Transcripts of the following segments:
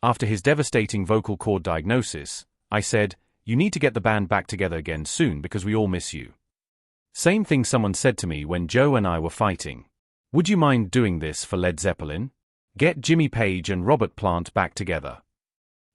After his devastating vocal cord diagnosis, I said, "You need to get the band back together again soon because we all miss you." Same thing someone said to me when Joe and I were fighting. "Would you mind doing this for Led Zeppelin? Get Jimmy Page and Robert Plant back together."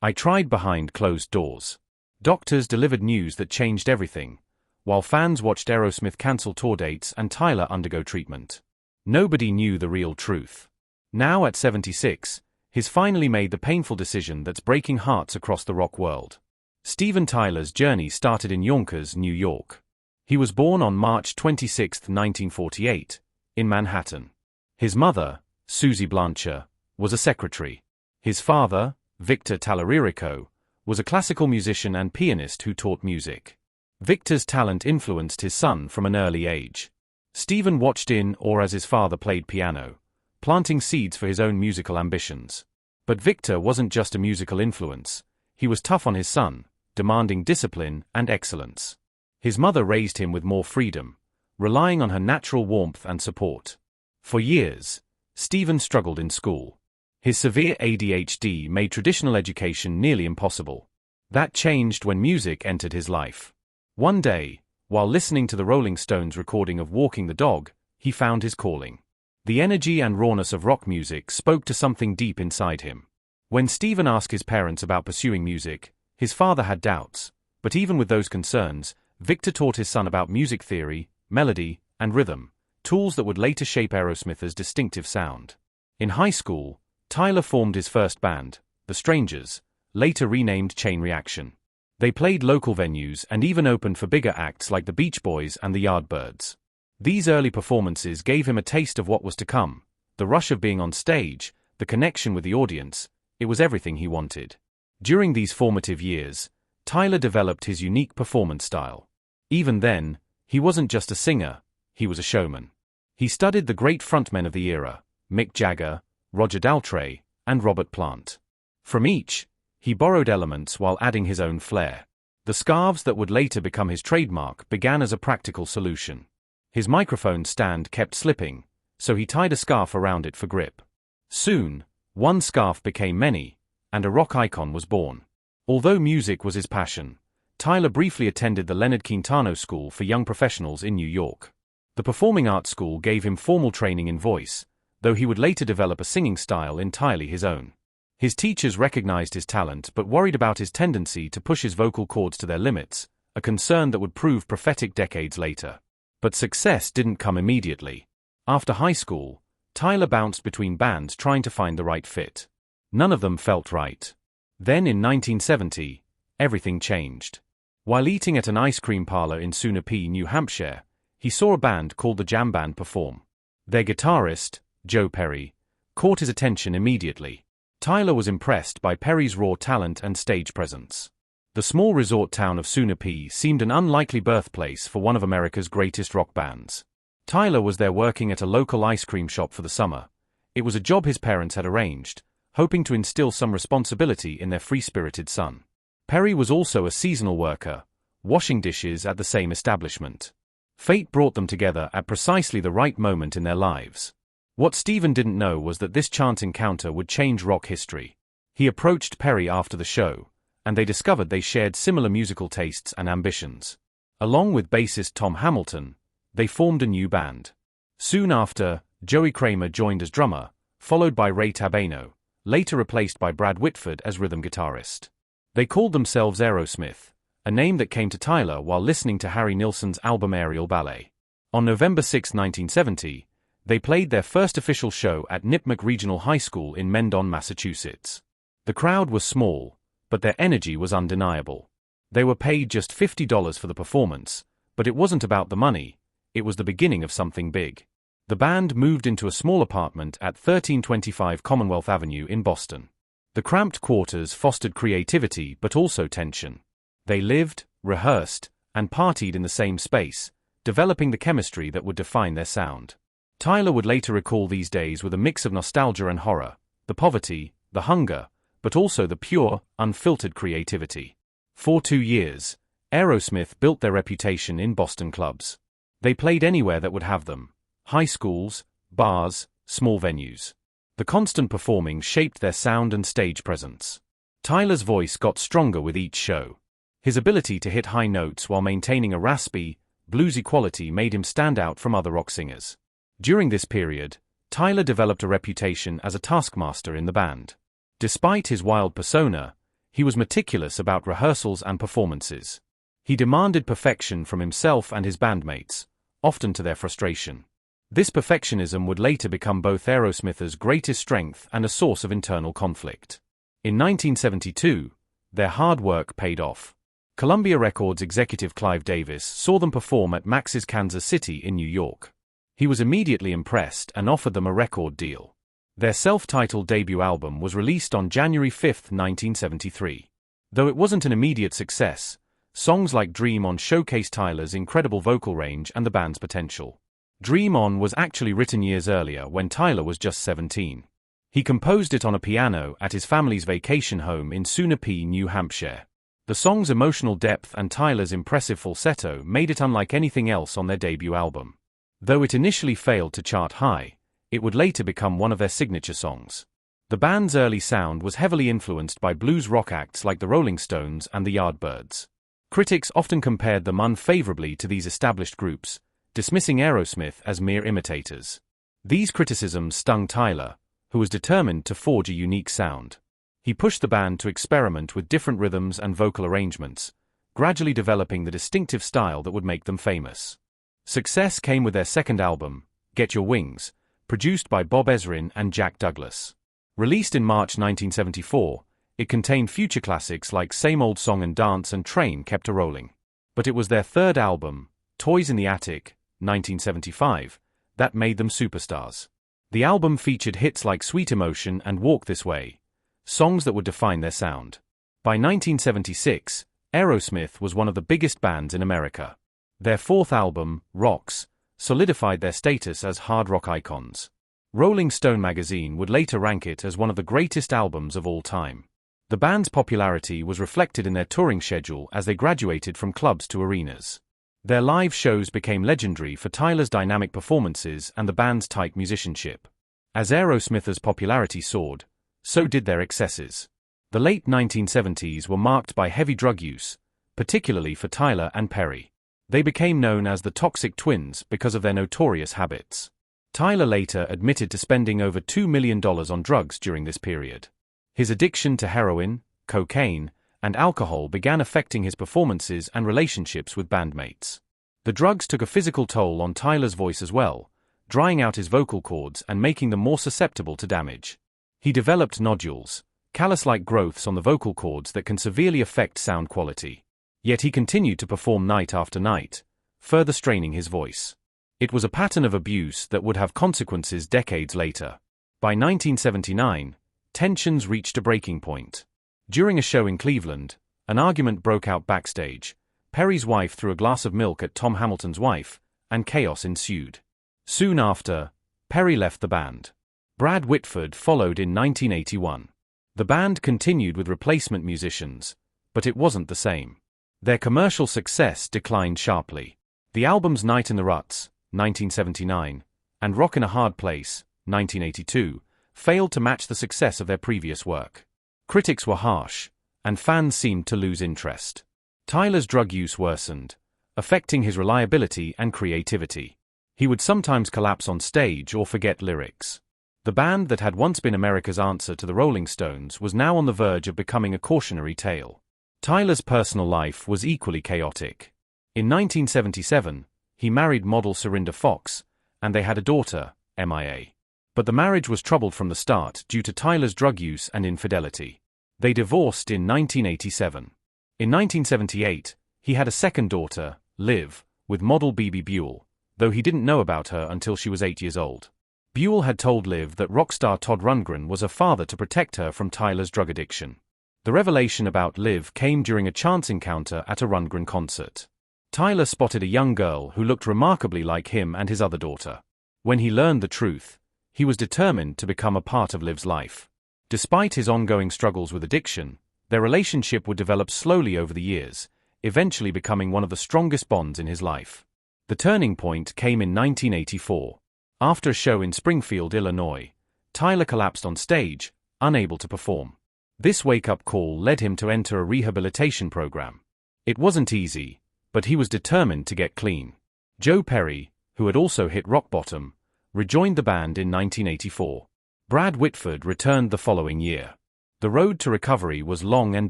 I tried behind closed doors. Doctors delivered news that changed everything, while fans watched Aerosmith cancel tour dates and Tyler undergo treatment. Nobody knew the real truth. Now at 76, he's finally made the painful decision that's breaking hearts across the rock world. Steven Tyler's journey started in Yonkers, New York. He was born on March 26, 1948, in Manhattan. His mother, Susie Blancher, was a secretary. His father, Victor Tallarico, was a classical musician and pianist who taught music. Victor's talent influenced his son from an early age. Steven watched in or as his father played piano, planting seeds for his own musical ambitions. But Victor wasn't just a musical influence, he was tough on his son, demanding discipline and excellence. His mother raised him with more freedom, relying on her natural warmth and support. For years, Steven struggled in school. His severe ADHD made traditional education nearly impossible. That changed when music entered his life. One day, while listening to the Rolling Stones recording of Walking the Dog, he found his calling. The energy and rawness of rock music spoke to something deep inside him. When Steven asked his parents about pursuing music, his father had doubts, but even with those concerns, Victor taught his son about music theory, melody, and rhythm, tools that would later shape Aerosmith's distinctive sound. In high school, Tyler formed his first band, The Strangers, later renamed Chain Reaction. They played local venues and even opened for bigger acts like the Beach Boys and the Yardbirds. These early performances gave him a taste of what was to come, the rush of being on stage, the connection with the audience. It was everything he wanted. During these formative years, Tyler developed his unique performance style. Even then, he wasn't just a singer, he was a showman. He studied the great frontmen of the era, Mick Jagger, Roger Daltrey, and Robert Plant. From each, he borrowed elements while adding his own flair. The scarves that would later become his trademark began as a practical solution. His microphone stand kept slipping, so he tied a scarf around it for grip. Soon, one scarf became many, and a rock icon was born. Although music was his passion, Tyler briefly attended the Leonard Quintano School for Young Professionals in New York. The Performing Arts School gave him formal training in voice, though he would later develop a singing style entirely his own. His teachers recognized his talent but worried about his tendency to push his vocal cords to their limits, a concern that would prove prophetic decades later. But success didn't come immediately. After high school, Tyler bounced between bands trying to find the right fit. None of them felt right. Then in 1970, everything changed. While eating at an ice cream parlor in Sunapee, New Hampshire, he saw a band called the Jam Band perform. Their guitarist, Joe Perry, caught his attention immediately. Tyler was impressed by Perry's raw talent and stage presence. The small resort town of Sunapee seemed an unlikely birthplace for one of America's greatest rock bands. Tyler was there working at a local ice cream shop for the summer. It was a job his parents had arranged, hoping to instill some responsibility in their free-spirited son. Perry was also a seasonal worker, washing dishes at the same establishment. Fate brought them together at precisely the right moment in their lives. What Steven didn't know was that this chance encounter would change rock history. He approached Perry after the show, and they discovered they shared similar musical tastes and ambitions. Along with bassist Tom Hamilton, they formed a new band. Soon after, Joey Kramer joined as drummer, followed by Ray Tabano, later replaced by Brad Whitford as rhythm guitarist. They called themselves Aerosmith, a name that came to Tyler while listening to Harry Nilsson's album Aerial Ballet. On November 6, 1970, they played their first official show at Nipmuc Regional High School in Mendon, Massachusetts. The crowd was small, but their energy was undeniable. They were paid just $50 for the performance, but it wasn't about the money, it was the beginning of something big. The band moved into a small apartment at 1325 Commonwealth Avenue in Boston. The cramped quarters fostered creativity but also tension. They lived, rehearsed, and partied in the same space, developing the chemistry that would define their sound. Tyler would later recall these days with a mix of nostalgia and horror, the poverty, the hunger, but also the pure, unfiltered creativity. For 2 years, Aerosmith built their reputation in Boston clubs. They played anywhere that would have them: high schools, bars, small venues. The constant performing shaped their sound and stage presence. Tyler's voice got stronger with each show. His ability to hit high notes while maintaining a raspy, bluesy quality made him stand out from other rock singers. During this period, Tyler developed a reputation as a taskmaster in the band. Despite his wild persona, he was meticulous about rehearsals and performances. He demanded perfection from himself and his bandmates, often to their frustration. This perfectionism would later become both Aerosmith's greatest strength and a source of internal conflict. In 1972, their hard work paid off. Columbia Records executive Clive Davis saw them perform at Max's Kansas City in New York. He was immediately impressed and offered them a record deal. Their self-titled debut album was released on January 5, 1973. Though it wasn't an immediate success, songs like Dream On showcased Tyler's incredible vocal range and the band's potential. Dream On was actually written years earlier when Tyler was just 17. He composed it on a piano at his family's vacation home in Sunapee, New Hampshire. The song's emotional depth and Tyler's impressive falsetto made it unlike anything else on their debut album. Though it initially failed to chart high, it would later become one of their signature songs. The band's early sound was heavily influenced by blues rock acts like the Rolling Stones and the Yardbirds. Critics often compared them unfavorably to these established groups, dismissing Aerosmith as mere imitators. These criticisms stung Tyler, who was determined to forge a unique sound. He pushed the band to experiment with different rhythms and vocal arrangements, gradually developing the distinctive style that would make them famous. Success came with their second album, Get Your Wings, produced by Bob Ezrin and Jack Douglas. Released in March 1974, it contained future classics like Same Old Song and Dance and Train Kept a Rolling. But it was their third album, Toys in the Attic, 1975, that made them superstars. The album featured hits like Sweet Emotion and Walk This Way, songs that would define their sound. By 1976, Aerosmith was one of the biggest bands in America. Their fourth album, Rocks, solidified their status as hard rock icons. Rolling Stone magazine would later rank it as one of the greatest albums of all time. The band's popularity was reflected in their touring schedule as they graduated from clubs to arenas. Their live shows became legendary for Tyler's dynamic performances and the band's tight musicianship. As Aerosmith's popularity soared, so did their excesses. The late 1970s were marked by heavy drug use, particularly for Tyler and Perry. They became known as the Toxic Twins because of their notorious habits. Tyler later admitted to spending over $2 million on drugs during this period. His addiction to heroin, cocaine, and alcohol began affecting his performances and relationships with bandmates. The drugs took a physical toll on Tyler's voice as well, drying out his vocal cords and making them more susceptible to damage. He developed nodules, callus-like growths on the vocal cords that can severely affect sound quality. Yet he continued to perform night after night, further straining his voice. It was a pattern of abuse that would have consequences decades later. By 1979, tensions reached a breaking point. During a show in Cleveland, an argument broke out backstage. Perry's wife threw a glass of milk at Tom Hamilton's wife, and chaos ensued. Soon after, Perry left the band. Brad Whitford followed in 1981. The band continued with replacement musicians, but it wasn't the same. Their commercial success declined sharply. The albums Night in the Ruts, 1979, and Rock in a Hard Place, 1982, failed to match the success of their previous work. Critics were harsh, and fans seemed to lose interest. Tyler's drug use worsened, affecting his reliability and creativity. He would sometimes collapse on stage or forget lyrics. The band that had once been America's answer to the Rolling Stones was now on the verge of becoming a cautionary tale. Tyler's personal life was equally chaotic. In 1977, he married model Serinda Fox, and they had a daughter, MIA. But the marriage was troubled from the start due to Tyler's drug use and infidelity. They divorced in 1987. In 1978, he had a second daughter, Liv, with model Bebe Buell, though he didn't know about her until she was 8 years old. Buell had told Liv that rock star Todd Rundgren was her father to protect her from Tyler's drug addiction. The revelation about Liv came during a chance encounter at a Rundgren concert. Tyler spotted a young girl who looked remarkably like him and his other daughter. When he learned the truth, he was determined to become a part of Liv's life. Despite his ongoing struggles with addiction, their relationship would develop slowly over the years, eventually becoming one of the strongest bonds in his life. The turning point came in 1984. After a show in Springfield, Illinois, Tyler collapsed on stage, unable to perform. This wake-up call led him to enter a rehabilitation program. It wasn't easy, but he was determined to get clean. Joe Perry, who had also hit rock bottom, rejoined the band in 1984. Brad Whitford returned the following year. The road to recovery was long and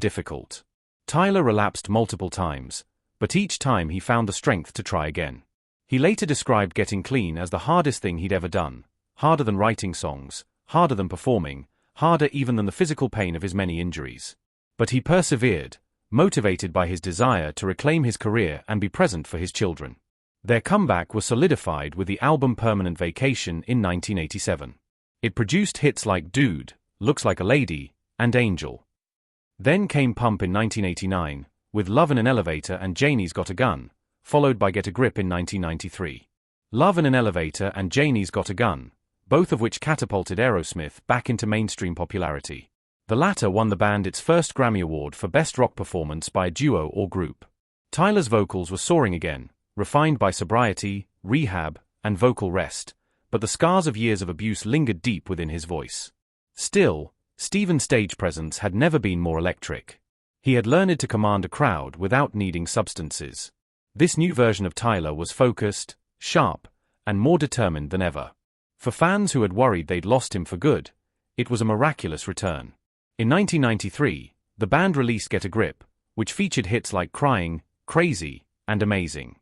difficult. Tyler relapsed multiple times, but each time he found the strength to try again. He later described getting clean as the hardest thing he'd ever done, harder than writing songs, harder than performing, harder even than the physical pain of his many injuries. But he persevered, motivated by his desire to reclaim his career and be present for his children. Their comeback was solidified with the album Permanent Vacation in 1987. It produced hits like Dude, Looks Like a Lady, and Angel. Then came Pump in 1989, with Love in an Elevator and Janie's Got a Gun, followed by Get a Grip in 1993. Love in an Elevator and Janie's Got a Gun, both of which catapulted Aerosmith back into mainstream popularity. The latter won the band its first Grammy Award for Best Rock Performance by a Duo or Group. Tyler's vocals were soaring again, refined by sobriety, rehab, and vocal rest, but the scars of years of abuse lingered deep within his voice. Still, Steven's stage presence had never been more electric. He had learned to command a crowd without needing substances. This new version of Tyler was focused, sharp, and more determined than ever. For fans who had worried they'd lost him for good, it was a miraculous return. In 1993, the band released Get a Grip, which featured hits like Crying, Crazy, and Amazing.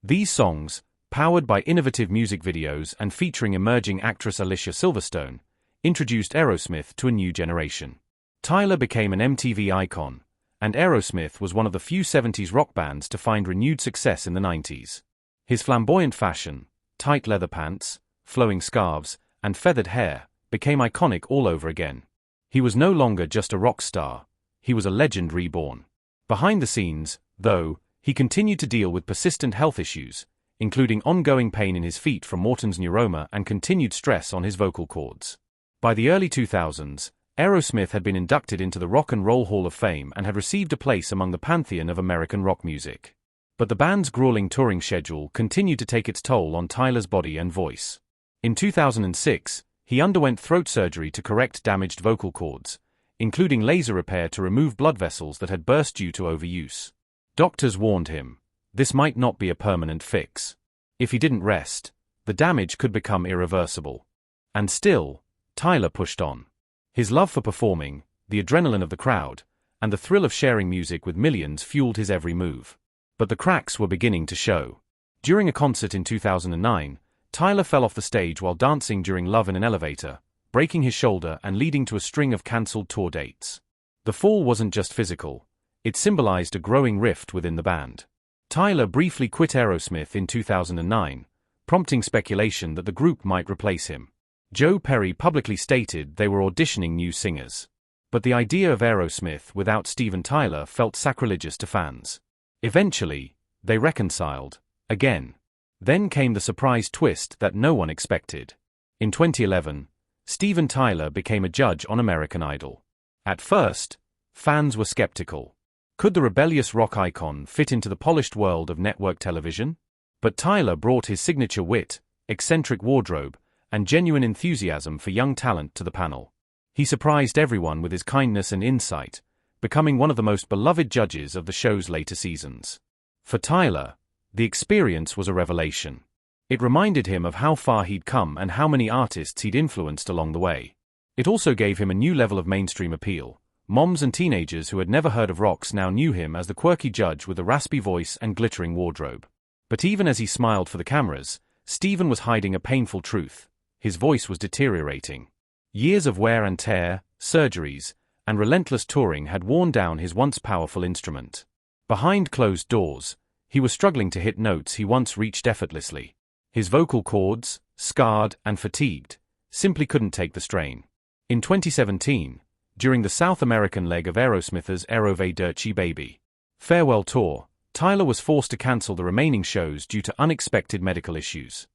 These songs, powered by innovative music videos and featuring emerging actress Alicia Silverstone, introduced Aerosmith to a new generation. Tyler became an MTV icon, and Aerosmith was one of the few 70s rock bands to find renewed success in the 90s. His flamboyant fashion, tight leather pants, flowing scarves, and feathered hair became iconic all over again. He was no longer just a rock star, he was a legend reborn. Behind the scenes, though, he continued to deal with persistent health issues, including ongoing pain in his feet from Morton's neuroma and continued stress on his vocal cords. By the early 2000s, Aerosmith had been inducted into the Rock and Roll Hall of Fame and had received a place among the pantheon of American rock music. But the band's grueling touring schedule continued to take its toll on Tyler's body and voice. In 2006, he underwent throat surgery to correct damaged vocal cords, including laser repair to remove blood vessels that had burst due to overuse. Doctors warned him, this might not be a permanent fix. If he didn't rest, the damage could become irreversible. And still, Tyler pushed on. His love for performing, the adrenaline of the crowd, and the thrill of sharing music with millions fueled his every move. But the cracks were beginning to show. During a concert in 2009, Tyler fell off the stage while dancing during Love in an Elevator, breaking his shoulder and leading to a string of cancelled tour dates. The fall wasn't just physical, it symbolized a growing rift within the band. Tyler briefly quit Aerosmith in 2009, prompting speculation that the group might replace him. Joe Perry publicly stated they were auditioning new singers. But the idea of Aerosmith without Steven Tyler felt sacrilegious to fans. Eventually, they reconciled, again. Then came the surprise twist that no one expected. In 2011, Steven Tyler became a judge on American Idol. At first, fans were skeptical. Could the rebellious rock icon fit into the polished world of network television? But Tyler brought his signature wit, eccentric wardrobe, and genuine enthusiasm for young talent to the panel. He surprised everyone with his kindness and insight, becoming one of the most beloved judges of the show's later seasons. For Tyler, the experience was a revelation. It reminded him of how far he'd come and how many artists he'd influenced along the way. It also gave him a new level of mainstream appeal. Moms and teenagers who had never heard of rocks now knew him as the quirky judge with a raspy voice and glittering wardrobe. But even as he smiled for the cameras, Steven was hiding a painful truth. His voice was deteriorating. Years of wear and tear, surgeries, and relentless touring had worn down his once powerful instrument. Behind closed doors, he was struggling to hit notes he once reached effortlessly. His vocal cords, scarred and fatigued, simply couldn't take the strain. In 2017, during the South American leg of Aerosmith's Aerove Dirty Baby farewell tour, Tyler was forced to cancel the remaining shows due to unexpected medical issues.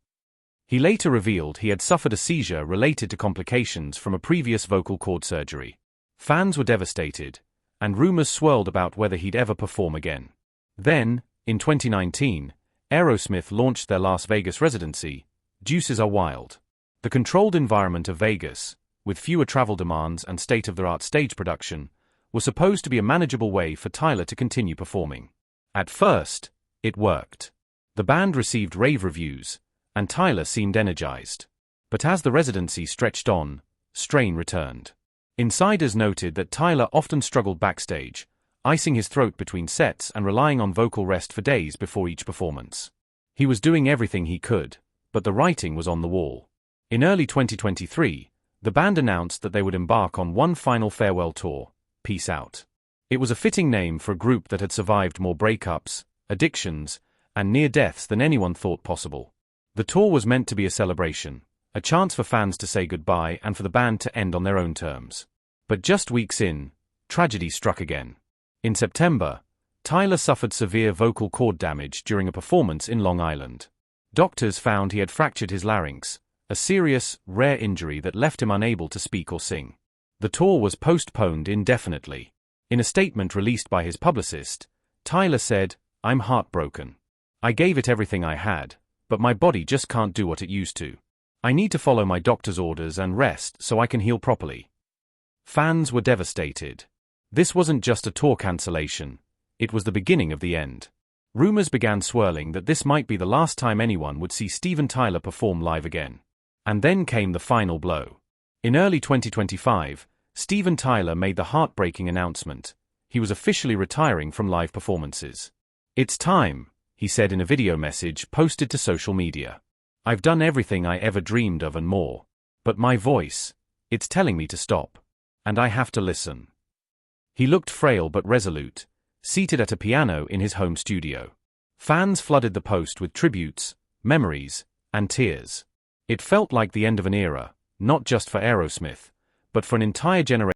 He later revealed he had suffered a seizure related to complications from a previous vocal cord surgery. Fans were devastated, and rumors swirled about whether he'd ever perform again. Then, in 2019, Aerosmith launched their Las Vegas residency, Juices Are Wild. The controlled environment of Vegas, with fewer travel demands and state-of-the-art stage production, was supposed to be a manageable way for Tyler to continue performing. At first, it worked. The band received rave reviews, and Tyler seemed energized. But as the residency stretched on, strain returned. Insiders noted that Tyler often struggled backstage, icing his throat between sets and relying on vocal rest for days before each performance. He was doing everything he could, but the writing was on the wall. In early 2023, the band announced that they would embark on one final farewell tour, Peace Out. It was a fitting name for a group that had survived more breakups, addictions, and near-deaths than anyone thought possible. The tour was meant to be a celebration, a chance for fans to say goodbye and for the band to end on their own terms. But just weeks in, tragedy struck again. In September, Tyler suffered severe vocal cord damage during a performance in Long Island. Doctors found he had fractured his larynx, a serious, rare injury that left him unable to speak or sing. The tour was postponed indefinitely. In a statement released by his publicist, Tyler said, "I'm heartbroken. I gave it everything I had, but my body just can't do what it used to. I need to follow my doctor's orders and rest so I can heal properly." Fans were devastated. This wasn't just a tour cancellation, it was the beginning of the end. Rumors began swirling that this might be the last time anyone would see Steven Tyler perform live again. And then came the final blow. In early 2025, Steven Tyler made the heartbreaking announcement. He was officially retiring from live performances. "It's time," he said in a video message posted to social media. "I've done everything I ever dreamed of and more. But my voice, it's telling me to stop. And I have to listen." He looked frail but resolute, seated at a piano in his home studio. Fans flooded the post with tributes, memories, and tears. It felt like the end of an era, not just for Aerosmith, but for an entire generation.